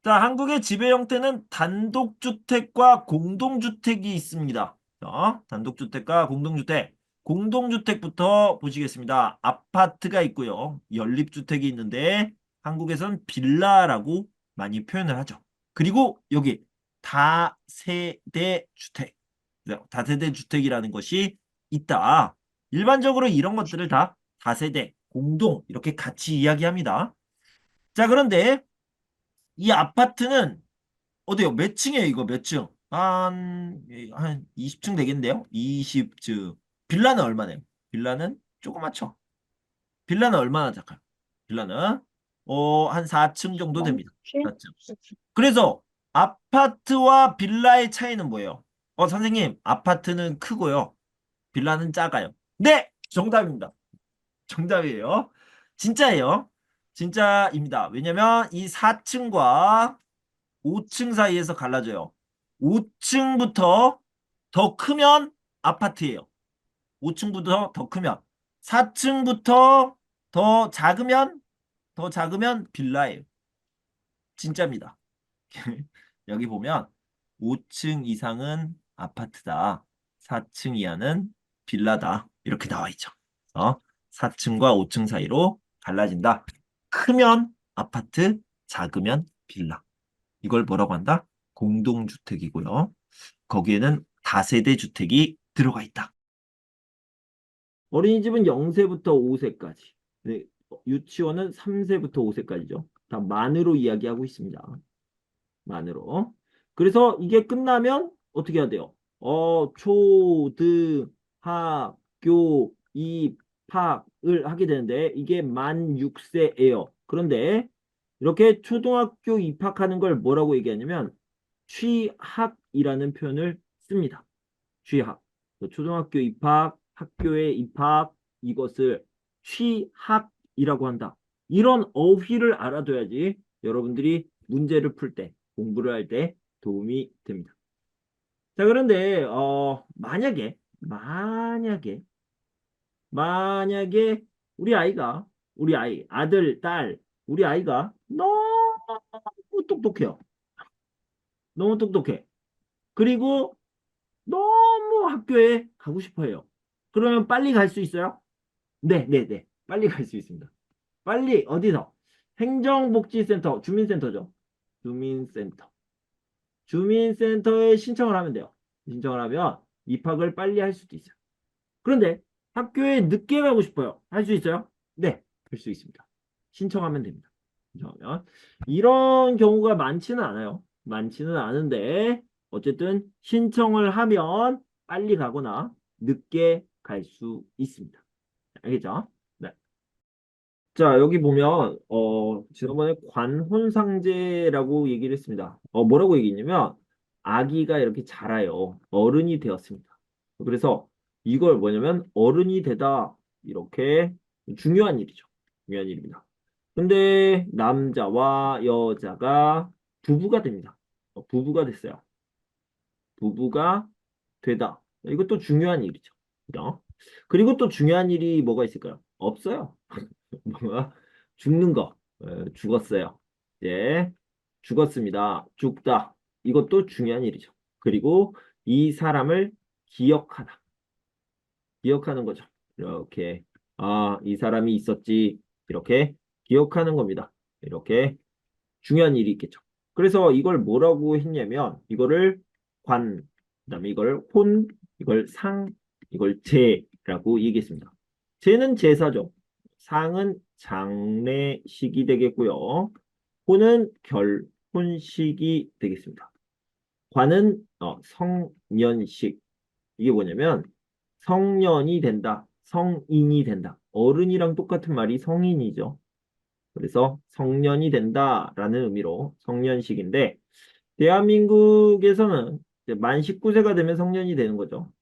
자, 한국의 지배 형태는 단독주택과 공동주택이 있습니다. 단독주택과 공동주택. 공동주택부터 보시겠습니다. 아파트가 있고요. 연립주택이 있는데 한국에선 빌라라고 많이 표현을 하죠. 그리고 여기 다세대 주택. 다세대 주택이라는 것이 있다. 일반적으로 이런 것들을 다 다세대, 공동 이렇게 같이 이야기합니다. 자, 그런데 이 아파트는 어디요? 몇 층이에요, 이거 몇 층? 한 20층 되겠는데요? 20층. 빌라는 얼마네요? 빌라는 조그맣죠? 빌라는 얼마나 작아요? 빌라는 한 4층 정도 됩니다. 4층. 그래서 아파트와 빌라의 차이는 뭐예요? 선생님, 아파트는 크고요. 빌라는 작아요. 네! 정답입니다. 정답이에요. 진짜예요. 진짜입니다. 왜냐면 이 4층과 5층 사이에서 갈라져요. 5층부터 더 크면 아파트예요. 5층부터 더 크면. 4층부터 더 작으면 빌라예요. 진짜입니다. 여기 보면 5층 이상은 아파트다. 4층 이하는 빌라다. 이렇게 나와 있죠. 4층과 5층 사이로 갈라진다. 크면 아파트, 작으면 빌라. 이걸 뭐라고 한다? 공동주택이고요. 거기에는 다세대 주택이 들어가 있다. 어린이집은 0세부터 5세까지. 네, 유치원은 3세부터 5세까지죠. 다 만으로 이야기하고 있습니다. 만으로. 그래서 이게 끝나면 어떻게 해야 돼요? 초등학교 입학을 하게 되는데 이게 만 6세예요. 그런데 이렇게 초등학교 입학하는 걸 뭐라고 얘기하냐면 취학이라는 표현을 씁니다. 취학. 초등학교 입학, 학교에 입학, 이것을 취학이라고 한다. 이런 어휘를 알아둬야지 여러분들이 문제를 풀 때, 공부를 할 때 도움이 됩니다. 자, 그런데 만약에 우리 아이, 아들, 딸, 우리 아이가 너무 똑똑해요. 너무 똑똑해. 그리고 너무 학교에 가고 싶어 해요. 그러면 빨리 갈 수 있어요? 네, 네, 네. 빨리 갈 수 있습니다. 빨리 어디서? 행정복지센터, 주민센터죠. 주민센터. 주민센터에 신청을 하면 돼요. 신청을 하면 입학을 빨리 할 수도 있어요. 그런데 학교에 늦게 가고 싶어요. 할 수 있어요? 네, 할 수 있습니다. 신청하면 됩니다. 신청하면. 이런 경우가 많지는 않아요. 많지는 않은데 어쨌든 신청을 하면 빨리 가거나 늦게 갈 수 있습니다. 알겠죠? 네. 자, 여기 보면 지난번에 관혼상제라고 얘기를 했습니다. 뭐라고 얘기했냐면 아기가 이렇게 자라요. 어른이 되었습니다. 그래서 이걸 뭐냐면 어른이 되다 이렇게 중요한 일이죠. 중요한 일입니다. 근데 남자와 여자가 부부가 됩니다. 부부가 됐어요. 부부가 되다. 이것도 중요한 일이죠. 그죠? 그리고 또 중요한 일이 뭐가 있을까요? 없어요. 뭐가 죽는 거 죽었어요. 예, 죽었습니다. 죽다. 이것도 중요한 일이죠. 그리고 이 사람을 기억하다. 기억하는 거죠. 이렇게 이 사람이 있었지. 이렇게 기억하는 겁니다. 이렇게 중요한 일이 있겠죠. 그래서 이걸 뭐라고 했냐면 이거를 그다음에 이걸 혼, 이걸 상, 이걸 제라고 얘기했습니다. 제는 제사죠. 상은 장례식이 되겠고요. 혼은 결혼식이 되겠습니다. 관은 성년식. 이게 뭐냐면 성년이 된다. 성인이 된다. 어른이랑 똑같은 말이 성인이죠. 그래서 성년이 된다라는 의미로 성년식인데 대한민국에서는 이제 만 19세가 되면 성년이 되는 거죠.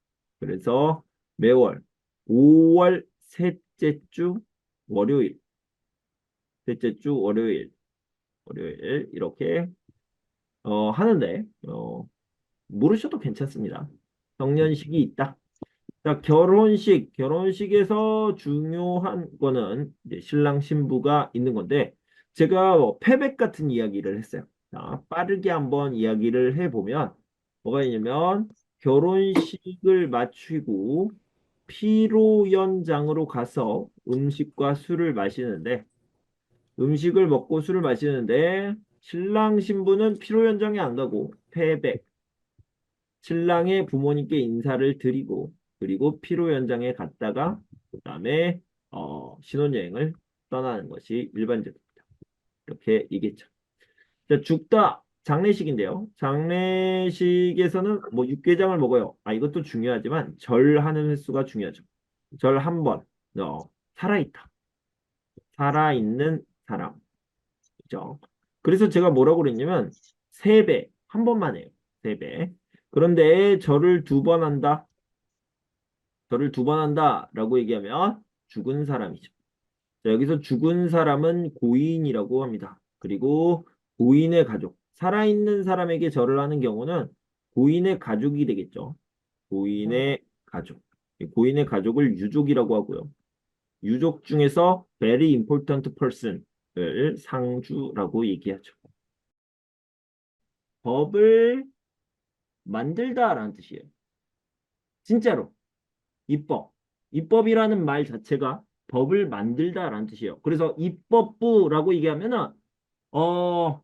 그래서 매월 5월 셋째 주 월요일, 셋째 주 월요일 이렇게 하는데 모르셔도 괜찮습니다. 성년식이 있다. 자, 결혼식에서 중요한 거는 이제 신랑 신부가 있는 건데 제가 패백 같은 이야기를 했어요. 자, 빠르게 한번 이야기를 해보면 뭐가 있냐면 결혼식을 마치고 피로연장으로 가서 음식과 술을 마시는데 음식을 먹고 술을 마시는데 신랑 신부는 피로연장에 안 가고 패백 신랑의 부모님께 인사를 드리고 그리고 피로연장에 갔다가 그다음에 신혼여행을 떠나는 것이 일반적입니다. 이렇게 얘기했죠. 자, 죽다 장례식인데요. 장례식에서는 뭐 육개장을 먹어요. 아, 이것도 중요하지만 절하는 횟수가 중요하죠. 절 한 번. 살아있다. 살아있는 사람. 그죠? 그래서 제가 뭐라고 그랬냐면 세 배. 한 번만 해요. 세 배. 그런데 절을 두 번 한다. 절을 두 번 한다라고 얘기하면 죽은 사람이죠. 자, 여기서 죽은 사람은 고인이라고 합니다. 그리고 고인의 가족, 살아있는 사람에게 절을 하는 경우는 고인의 가족이 되겠죠. 고인의 가족. 고인의 가족을 유족이라고 하고요. 유족 중에서 very important person을 상주라고 얘기하죠. 법을 만들다라는 뜻이에요. 진짜로. 입법. 입법이라는 말 자체가 법을 만들다라는 뜻이에요. 그래서 입법부라고 얘기하면은 어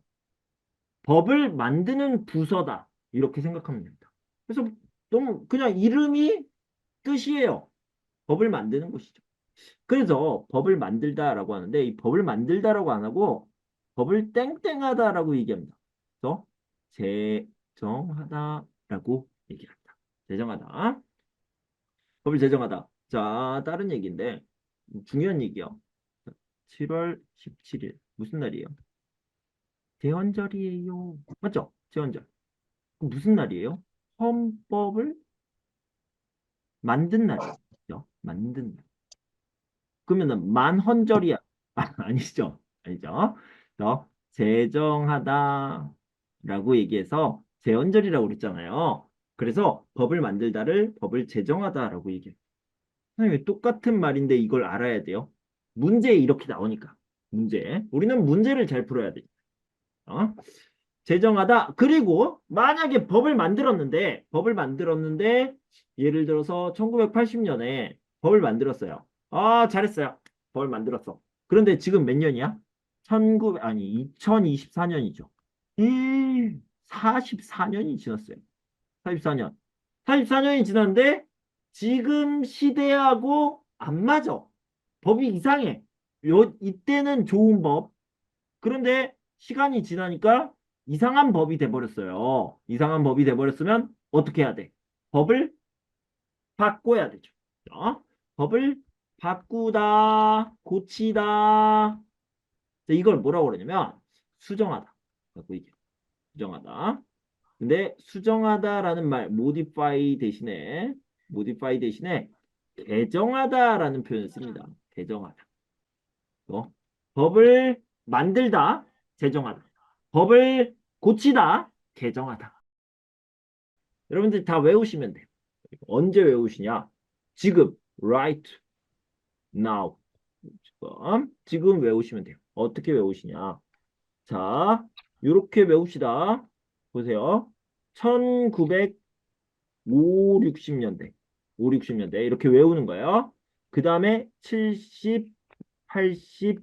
법을 만드는 부서다 이렇게 생각하면 됩니다. 그래서 너무 그냥 이름이 뜻이에요. 법을 만드는 곳이죠. 그래서 법을 만들다라고 하는데 이 법을 만들다라고 안 하고 법을 땡땡하다라고 얘기합니다. 그래서 제정하다라고 얘기합니다. 제정하다. 법을 제정하다. 자, 다른 얘기인데 중요한 얘기요. 7월 17일 무슨 날이에요? 대헌절이에요. 맞죠? 대헌절. 그럼 무슨 날이에요? 헌법을 만든 날이죠. 만든 날. 그러면은 만헌절이야. 아, 아니죠. 아니죠. 제정하다라고 얘기해서 제헌절이라고 그랬잖아요. 그래서 법을 만들다를 법을 제정하다라고 얘기해요. 선생님, 똑같은 말인데 이걸 알아야 돼요. 문제에 이렇게 나오니까. 문제. 우리는 문제를 잘 풀어야 돼. 어? 제정하다. 그리고 만약에 법을 만들었는데 예를 들어서 1980년에 법을 만들었어요. 아, 잘했어요. 법을 만들었어. 그런데 지금 몇 년이야? 1900 아니 2024년이죠. 이 44년이 지났어요. 44년. 44년이 지났는데 지금 시대하고 안 맞아. 법이 이상해. 이때는 좋은 법. 그런데 시간이 지나니까 이상한 법이 돼버렸어요. 이상한 법이 돼버렸으면 어떻게 해야 돼? 법을 바꿔야 되죠. 법을 바꾸다, 고치다. 이걸 뭐라고 그러냐면 수정하다. 라고 얘기해요. 수정하다. 근데 수정하다라는 말, modify 대신에 개정하다라는 표현을 씁니다. 개정하다. 법을 만들다, 제정하다. 법을 고치다, 개정하다. 여러분들 다 외우시면 돼요. 언제 외우시냐? 지금, right now. 지금 외우시면 돼요. 어떻게 외우시냐? 자, 이렇게 외웁시다. 보세요. 1900 5, 60년대. 5, 60년대. 이렇게 외우는 거예요. 그 다음에 70, 80,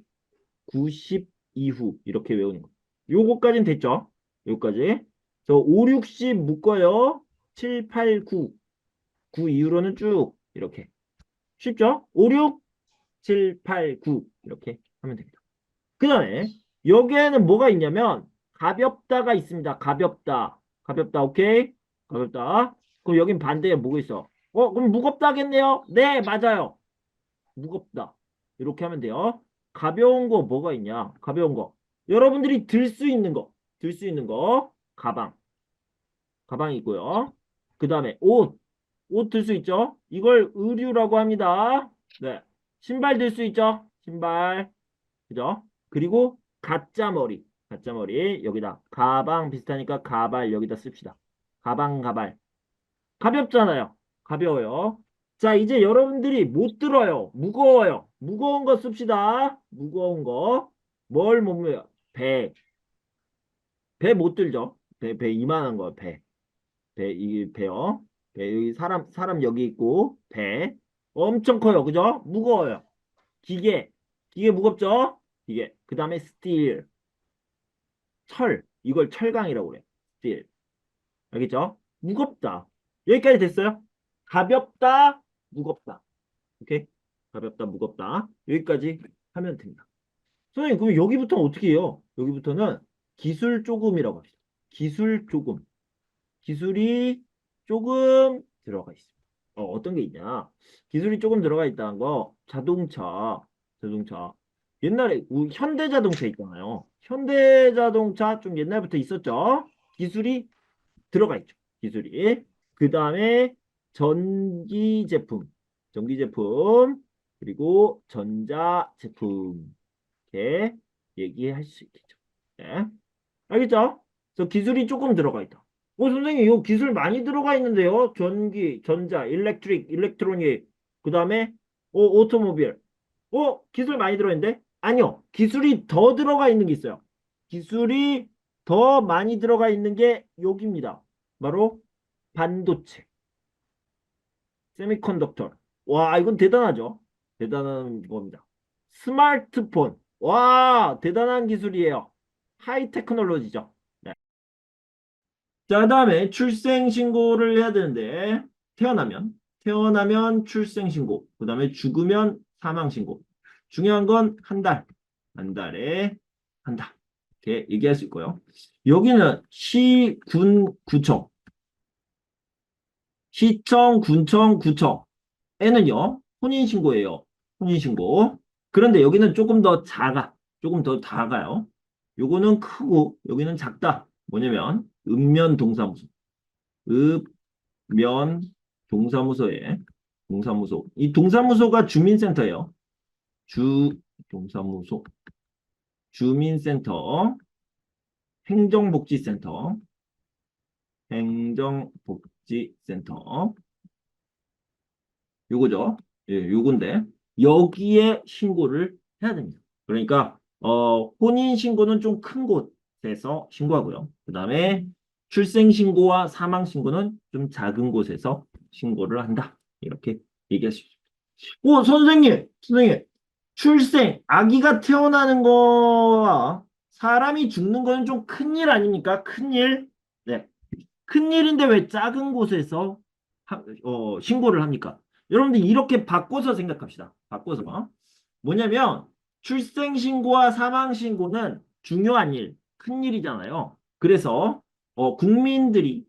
90 이후. 이렇게 외우는 거. 요거까지는 됐죠? 요거까지. 5, 60 묶어요. 7, 8, 9. 9 이후로는 쭉 이렇게. 쉽죠? 5, 6, 7, 8, 9. 이렇게 하면 됩니다. 그 다음에 여기에는 뭐가 있냐면 가볍다가 있습니다. 가볍다. 가볍다. 오케이? 가볍다. 그럼 여긴 반대에 뭐가 있어? 그럼 무겁다 하겠네요? 네, 맞아요. 무겁다. 이렇게 하면 돼요. 가벼운 거 뭐가 있냐? 가벼운 거. 여러분들이 들 수 있는 거. 들 수 있는 거. 가방. 가방이 있고요. 그 다음에 옷. 옷 들 수 있죠? 이걸 의류라고 합니다. 네. 신발 들 수 있죠? 신발. 그죠? 그리고 가짜 머리. 가짜 머리. 여기다. 가방 비슷하니까 가발 여기다 씁시다. 가방, 가발. 가볍잖아요. 가벼워요. 자, 이제 여러분들이 못 들어요. 무거워요. 무거운 거 씁시다. 무거운 거. 뭘 못 메요? 배. 배 못 들죠? 배 이만한 거, 배. 이 배요. 배, 여기 사람 여기 있고, 배. 엄청 커요. 그죠? 무거워요. 기계. 기계 무겁죠? 기계. 그 다음에 스틸. 철. 이걸 철강이라고 그래. 스틸. 알겠죠? 무겁다. 여기까지 됐어요? 가볍다, 무겁다. 오케이? 가볍다, 무겁다. 여기까지 하면 됩니다. 선생님, 그럼 여기부터는 어떻게 해요? 여기부터는 기술 조금이라고 합시다. 기술 조금. 기술이 조금 들어가 있습니다. 어떤 게 있냐? 기술이 조금 들어가 있다는 거, 자동차. 옛날에 현대자동차 있잖아요. 현대자동차 좀 옛날부터 있었죠? 기술이 들어가 있죠. 기술이. 그 다음에 전기 제품, 그리고 전자 제품, 이렇게 얘기할 수 있겠죠. 네. 알겠죠? 그래서 기술이 조금 들어가 있다. 선생님, 이거 기술 많이 들어가 있는데요. 전기, 전자, 일렉트로닉, 그 다음에, 오토모빌. 기술 많이 들어있는데? 아니요. 기술이 더 들어가 있는 게 있어요. 기술이 더 많이 들어가 있는 게 여기입니다. 바로 반도체, 세미컨덕터. 와, 이건 대단하죠? 대단한 겁니다. 스마트폰. 와, 대단한 기술이에요. 하이 테크놀로지죠. 네. 자, 그다음에 출생신고를 해야 되는데, 태어나면 출생신고, 그 다음에 죽으면 사망신고. 중요한 건 한 달에 한다. 이렇게 얘기할 수 있고요. 여기는 시청, 군청, 구청에는요, 혼인신고예요. 혼인신고. 그런데 여기는 조금 더 작아요. 요거는 크고, 여기는 작다. 뭐냐면, 읍면 동사무소에, 동사무소. 이 동사무소가 주민센터예요. 주, 동사무소, 주민센터, 행정복지센터, 행정복지센터. 요거죠. 예, 요건데 여기에 신고를 해야 됩니다. 그러니까 혼인 신고는 좀 큰 곳에서 신고하고요. 그다음에 출생 신고와 사망 신고는 좀 작은 곳에서 신고를 한다. 이렇게 얘기할 수 있습니다. 선생님, 아기가 태어나는 거와 사람이 죽는 거는 좀 큰일 아닙니까? 큰일. 네. 큰일인데 왜 작은 곳에서 신고를 합니까? 여러분들 이렇게 바꿔서 생각합시다. 바꿔서. 뭐냐면 출생신고와 사망신고는 중요한 일, 큰일이잖아요. 그래서 국민이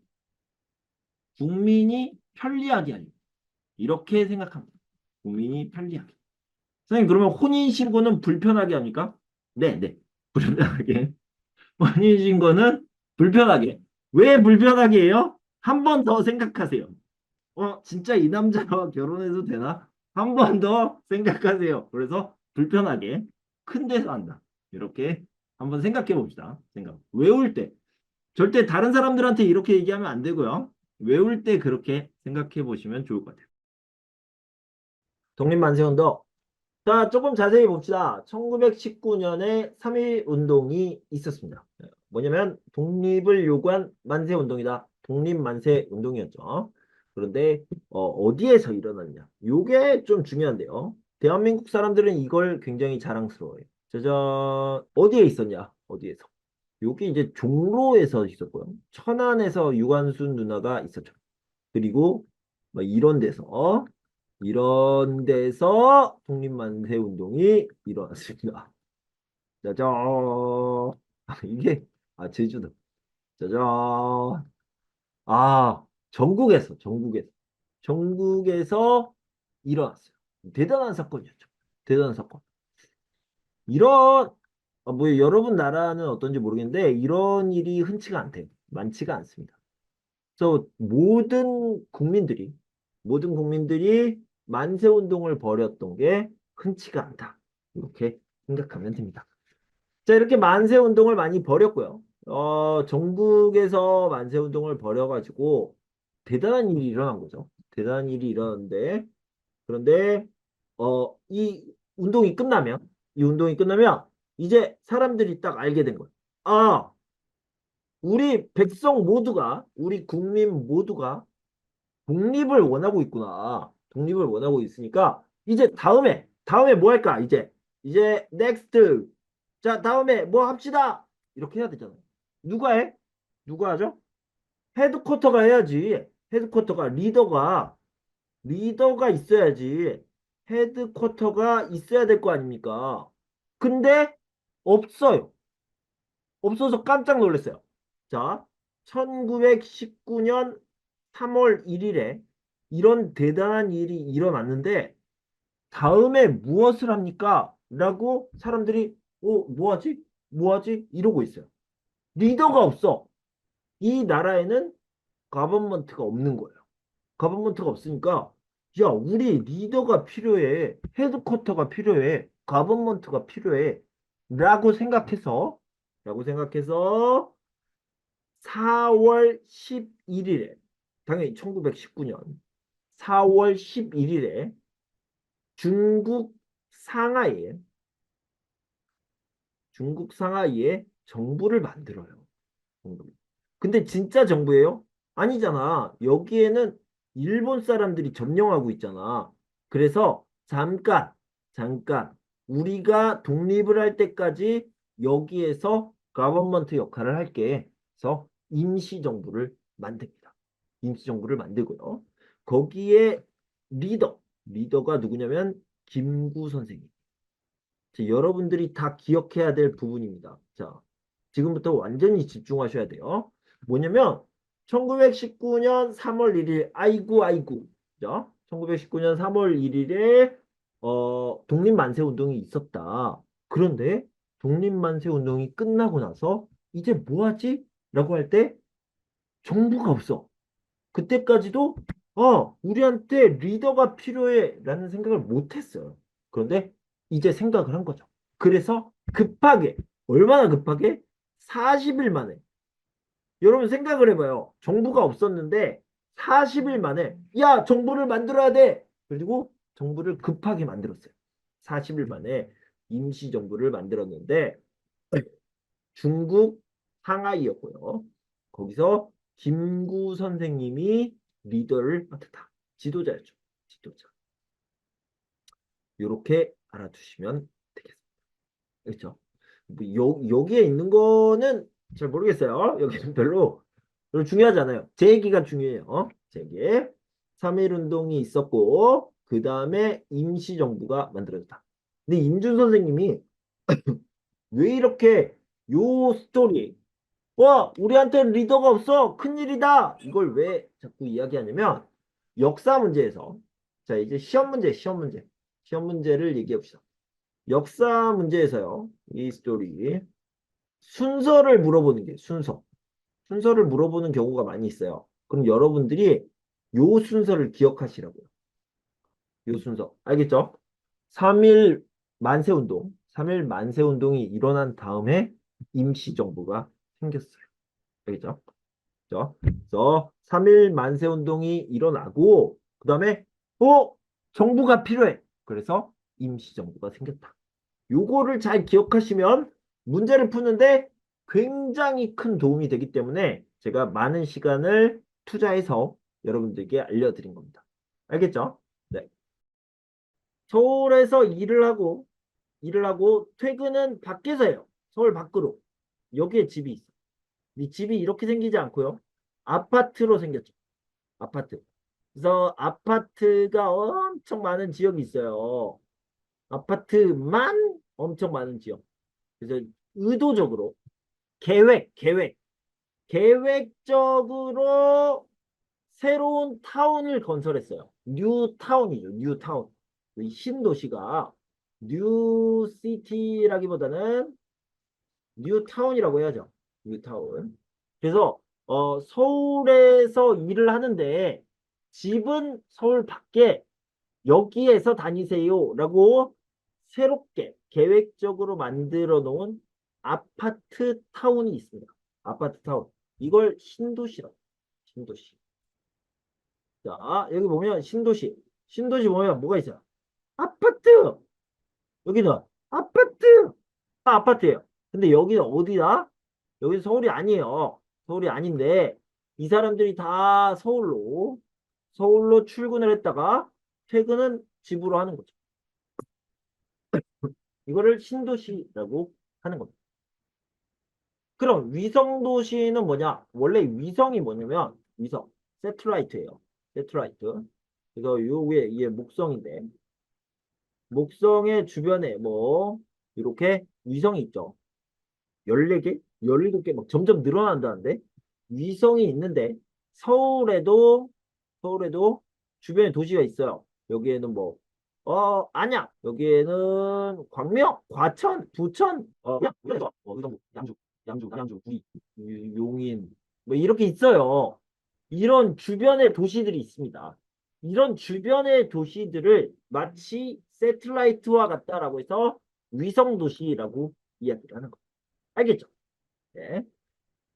편리하게 하려 이렇게 생각합니다. 국민이 편리하게. 선생님, 그러면 혼인신고는 불편하게 합니까? 네, 네. 불편하게. 혼인신고는 불편하게. 왜 불편하게 해요? 한 번 더 생각하세요. 진짜 이 남자와 결혼해도 되나? 한 번 더 생각하세요. 그래서 불편하게 큰 데서 한다. 이렇게 한번 생각해 봅시다. 외울 때. 절대 다른 사람들한테 이렇게 얘기하면 안 되고요. 외울 때 그렇게 생각해 보시면 좋을 것 같아요. 독립만세운동. 자, 조금 자세히 봅시다. 1919년에 3.1 운동이 있었습니다. 뭐냐면 독립을 요구한 만세 운동이다. 독립 만세 운동이었죠. 그런데 어디에서 일어났냐? 요게 좀 중요한데요. 대한민국 사람들은 이걸 굉장히 자랑스러워해요. 짜잔. 어디에 있었냐? 어디에서? 요게 이제 종로에서 있었고요. 천안에서 유관순 누나가 있었죠. 그리고 뭐 이런 데서 독립만세 운동이 일어났습니다. 짜잔. 이게, 제주도. 짜잔. 전국에서 일어났어요. 대단한 사건이었죠. 대단한 사건. 이런, 여러분 나라는 어떤지 모르겠는데, 이런 일이 흔치가 않대요. 많지가 않습니다. 그래서 모든 국민들이 만세 운동을 벌였던 게 흔치가 않다. 이렇게 생각하면 됩니다. 자, 이렇게 만세 운동을 많이 벌였고요. 전국에서 만세 운동을 벌여가지고 대단한 일이 일어난 거죠. 대단한 일이 일어났는데, 그런데 이 이 운동이 끝나면 이제 사람들이 딱 알게 된 거예요. 아, 우리 백성 모두가, 우리 국민 모두가 독립을 원하고 있구나. 독립을 원하고 있으니까, 이제 다음에 뭐 할까? 이제, next. 자, 다음에 뭐 합시다. 이렇게 해야 되잖아. 누가 해? 누가 하죠? 헤드쿼터가 해야지. 헤드쿼터가, 리더가 있어야지. 헤드쿼터가 있어야 될 거 아닙니까? 근데, 없어요. 없어서 깜짝 놀랐어요. 자, 1919년 3월 1일에 이런 대단한 일이 일어났는데 다음에 무엇을 합니까? 라고 사람들이 뭐하지? 뭐하지? 이러고 있어요. 리더가 없어. 이 나라에는 가버먼트가 없는 거예요. 가버먼트가 없으니까 야, 우리 리더가 필요해. 헤드쿼터가 필요해. 가버먼트가 필요해. 라고 생각해서 4월 11일에 당연히 1919년 4월 11일에 중국 상하이에 정부를 만들어요. 근데 진짜 정부예요? 아니잖아. 여기에는 일본 사람들이 점령하고 있잖아. 그래서 잠깐 우리가 독립을 할 때까지 여기에서 가버먼트 역할을 할게. 그래서 임시정부를 만듭니다. 임시정부를 만들고요. 거기에 리더가 누구냐면 김구 선생님. 자, 여러분들이 다 기억해야 될 부분입니다. 자, 지금부터 완전히 집중하셔야 돼요. 뭐냐면 1919년 3월 1일 아이고 자, 1919년 3월 1일에 독립만세운동이 있었다. 그런데 독립만세운동이 끝나고 나서 이제 뭐하지? 라고 할 때 정부가 없어. 그때까지도 우리한테 리더가 필요해 라는 생각을 못 했어요. 그런데 이제 생각을 한 거죠. 그래서 급하게 얼마나 급하게 40일 만에 여러분 생각을 해봐요. 정부가 없었는데 40일 만에 야 정부를 만들어야 돼. 그리고 정부를 급하게 만들었어요. 40일 만에 임시정부를 만들었는데 중국 상하이였고요. 거기서 김구 선생님이 리더를 맡았다. 지도자였죠. 지도자. 이렇게 알아두시면 되겠습니다. 그렇죠? 뭐 여기에 있는 거는 잘 모르겠어요. 여기는 별로 중요하지 않아요. 제 얘기가 중요해요. 제 얘기. 3.1 운동이 있었고 그 다음에 임시정부가 만들어졌다. 근데 임준 선생님이 왜 이렇게 요 스토리 우리한테 리더가 없어. 큰일이다. 이걸 왜 자꾸 이야기하냐면 역사 문제에서 자, 이제 시험 문제를 얘기해 봅시다. 역사 문제에서요. 이 스토리 순서를 물어보는 게 순서를 물어보는 경우가 많이 있어요. 그럼 여러분들이 요 순서를 기억하시라고요. 요 순서. 알겠죠? 3일 만세운동. 3일 만세운동이 일어난 다음에 임시정부가 생겼어요. 알겠죠? 그래서 3일 만세운동이 일어나고 그 다음에 정부가 필요해. 그래서 임시정부가 생겼다. 요거를 잘 기억하시면 문제를 푸는데 굉장히 큰 도움이 되기 때문에 제가 많은 시간을 투자해서 여러분들께 알려드린 겁니다. 알겠죠? 네. 서울에서 일을 하고 퇴근은 밖에서 해요. 서울 밖으로. 여기에 집이 있어. 이 집이 이렇게 생기지 않고요. 아파트로 생겼죠. 아파트. 그래서 아파트가 엄청 많은 지역이 있어요. 아파트만 엄청 많은 지역. 그래서 의도적으로 계획적으로 새로운 타운을 건설했어요. 뉴타운이죠. 뉴타운. 이 신도시가 뉴시티라기보다는 뉴타운이라고 해야죠. 뉴타운. 그래서 서울에서 일을 하는데 집은 서울 밖에 여기에서 다니세요라고 새롭게 계획적으로 만들어 놓은 아파트 타운이 있습니다. 아파트 타운. 이걸 신도시라고. 신도시. 자, 여기 보면 신도시. 신도시 보면 뭐가 있어요? 아파트. 여기는 아파트. 아파트예요. 근데 여기는 어디다? 여기 서울이 아니에요. 서울이 아닌데 이 사람들이 다 서울로 출근을 했다가 퇴근은 집으로 하는 거죠. 이거를 신도시라고 하는 겁니다. 그럼 위성도시는 뭐냐? 원래 위성이 뭐냐면 위성, 세틀라이트예요. 세틀라이트. 그래서 요 위에 이게 목성인데 목성의 주변에 뭐 이렇게 위성이 있죠. 14개? 17개 막 점점 늘어난다는데 위성이 있는데 서울에도 주변에 도시가 있어요. 여기에는 뭐 안양, 여기에는 광명, 과천, 부천, 의정부, 양주, 구리, 용인 뭐 이렇게 있어요. 이런 주변의 도시들이 있습니다. 이런 주변의 도시들을 마치 세틀라이트와 같다라고 해서 위성 도시라고 이야기를 하는 거예요. 알겠죠? 네.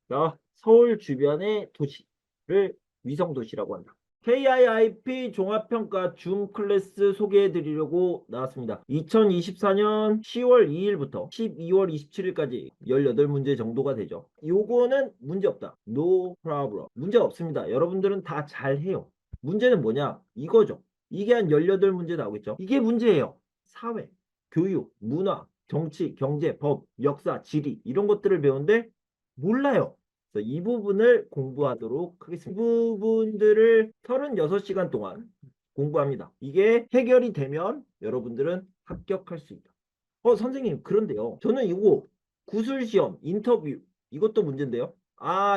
자, 서울 주변의 도시를 위성 도시라고 한다. KIIP 종합평가 줌 클래스 소개해 드리려고 나왔습니다. 2024년 10월 2일부터 12월 27일까지 18문제 정도가 되죠. 요거는 문제 없다. No problem. 문제 없습니다. 여러분들은 다 잘해요. 문제는 뭐냐? 이거죠. 이게 한 18문제 나오겠죠. 이게 문제예요. 사회, 교육, 문화, 정치, 경제, 법, 역사, 지리 이런 것들을 배우는데 몰라요. 그래서 이 부분을 공부하도록 하겠습니다. 이 부분들을 36시간 동안 공부합니다. 이게 해결이 되면 여러분들은 합격할 수 있다. 선생님, 그런데요. 저는 이거 구술시험, 인터뷰, 이것도 문제인데요.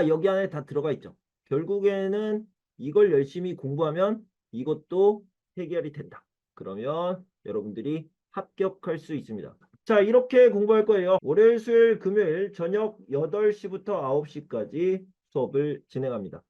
여기 안에 다 들어가 있죠. 결국에는 이걸 열심히 공부하면 이것도 해결이 된다. 그러면 여러분들이 합격할 수 있습니다. 자, 이렇게 공부할 거예요. 월요일, 수요일, 금요일 저녁 8시부터 9시까지 수업을 진행합니다.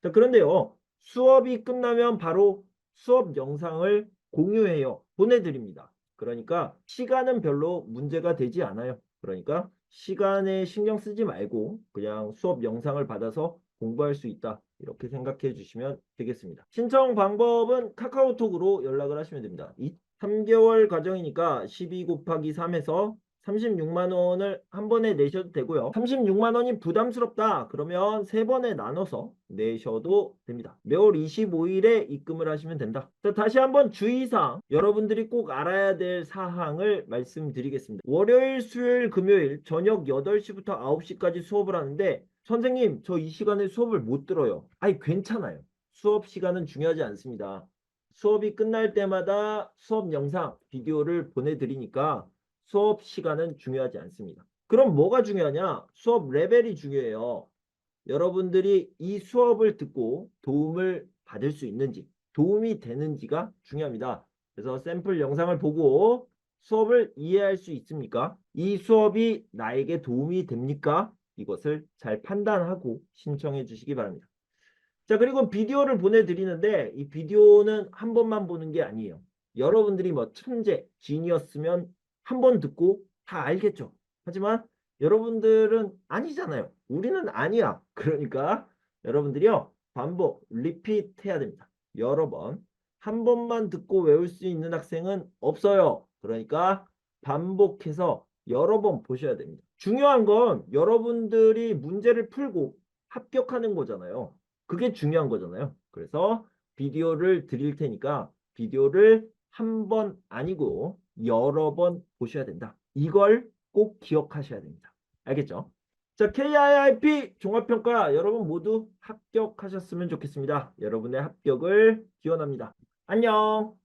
자, 그런데요. 수업이 끝나면 바로 수업 영상을 공유해요. 보내드립니다. 그러니까 시간은 별로 문제가 되지 않아요. 그러니까 시간에 신경 쓰지 말고 그냥 수업 영상을 받아서 공부할 수 있다. 이렇게 생각해 주시면 되겠습니다. 신청 방법은 카카오톡으로 연락을 하시면 됩니다. 3개월 과정이니까 12 곱하기 3에서 36만 원을 한 번에 내셔도 되고요. 36만 원이 부담스럽다. 그러면 3번에 나눠서 내셔도 됩니다. 매월 25일에 입금을 하시면 된다. 자, 다시 한번 주의사항, 여러분들이 꼭 알아야 될 사항을 말씀드리겠습니다. 월요일, 수요일, 금요일 저녁 8시부터 9시까지 수업을 하는데 선생님, 저 이 시간에 수업을 못 들어요. 아니, 괜찮아요. 수업 시간은 중요하지 않습니다. 수업이 끝날 때마다 수업 영상, 비디오를 보내드리니까 수업 시간은 중요하지 않습니다. 그럼 뭐가 중요하냐? 수업 레벨이 중요해요. 여러분들이 이 수업을 듣고 도움을 받을 수 있는지, 도움이 되는지가 중요합니다. 그래서 샘플 영상을 보고 수업을 이해할 수 있습니까? 이 수업이 나에게 도움이 됩니까? 이것을 잘 판단하고 신청해 주시기 바랍니다. 자, 그리고 비디오를 보내드리는데 이 비디오는 한 번만 보는 게 아니에요. 여러분들이 뭐 천재, 지니어스면 한 번 듣고 다 알겠죠. 하지만 여러분들은 아니잖아요. 우리는 아니야. 그러니까 여러분들이요. 반복, 리피트 해야 됩니다. 여러 번. 한 번만 듣고 외울 수 있는 학생은 없어요. 그러니까 반복해서 여러 번 보셔야 됩니다. 중요한 건 여러분들이 문제를 풀고 합격하는 거잖아요. 그게 중요한 거잖아요. 그래서 비디오를 드릴 테니까 비디오를 한 번 아니고 여러 번 보셔야 된다. 이걸 꼭 기억하셔야 됩니다. 알겠죠? 자, KIIP 종합평가 여러분 모두 합격하셨으면 좋겠습니다. 여러분의 합격을 기원합니다. 안녕!